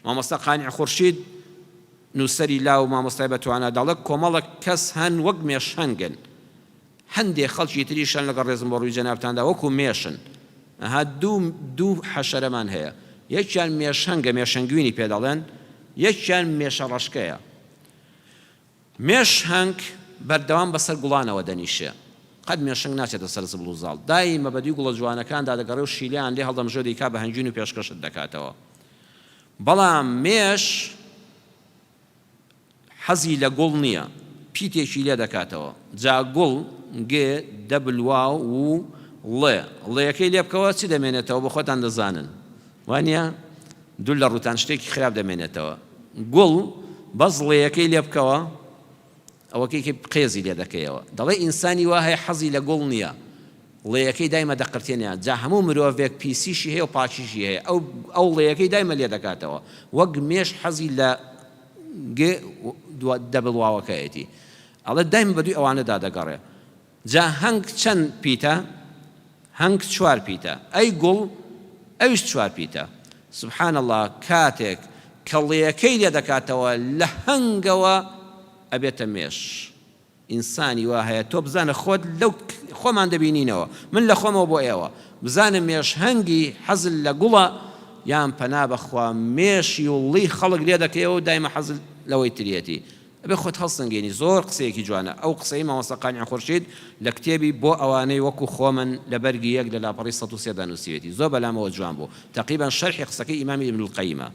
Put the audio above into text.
مامۆستا قانع خورشید نووسەری لاو مامۆستای بەتوانە دەڵێت کۆمەڵک کەس هەن وەک مێش هەنگن هەندێک خەڵکی تریشان لەگەڵ ڕێزم بۆ ڕووی جەنابتاندا وەکو مێشن ئەها دوو حەشەرەمان هەیە یەکیان مێش هەنگە مێشەنگوینی پێ دەڵێن یەکیان مێشە ڕەشکەیە مێش هەنگ بەردەوام بەسەر گوڵانەوە دەنیشێ قەت مێشەنگ ناچێتە سەر زبڵ و زاڵ دایمە بەدوی گوڵە جوانەکاندا دەگەڕێ و شیلیان لێ هەڵدەمژۆ دەیکا بە هەنجین و پێشکەشت دەکاتەوە بەڵام مێش حەزی لە گوڵ نییە پیتێکی لێ دەکاتەوە جا گوڵ گێ دەبلوا و ڵێەکەی لێ بکەوە چی دەمێنێتەوە بە خۆتان دەزانن وانە دوو لە ڕوتان شتێکی خراپ دەمێنێتەوە گوڵ بەس ڵێەکەی لێ بکەوە ئەوەکەی قێزی لێ دەکەیەوە دەڵێ ئینسانی وا هەیە حەزی لە گوڵ نییە ڵێەکەی دایمە دەقرتێنیان جا هەموو مرۆڤێک پیسیشی هەیە و پاچیشی هەیە ئەو ڵێەکەی دایمە لێ دەکاتەوە وەک مێش حەزی لە دەبڵواوەکەیەتی ئەڵێ دایم بەدوی ئەوانەدا دەگەڕێ جا هەنگ چەند پیتە هەنگ 4 پیتە ئەی گوڵ ئەویش 4 پیتە سبحان الله کاتێک کە ڵێەکەی لێ دەکاتەوە لە هەنگەوە ئەبێتە مێش ئینسانی وا هەیە تۆ بزانە خۆت لەو خۆمان دەبینینەوە من لە خۆمەوە بۆ ئێوە بزانە مێش هەنگی حەزل لە گوڵە یان پەنا بەخوا مێشی وڵی خەڵک لێ دەکەیەوە دایمە حەزل لەوەی تریەتی ئەبێ خۆت هەڵسەنگێنی زۆر قسەیەکی جوانە ئەو قسەی مامۆستا قانع خورشید لە کتێبی بۆ ئەوانەی وەکو خۆمن لە بەرگی 1 لە لاپەڕی 103 دانووسیوێتی زۆر بەلامەوە جوان بوو تقریبا شەرحی قسەکەی ئیمامی ابن القەیمە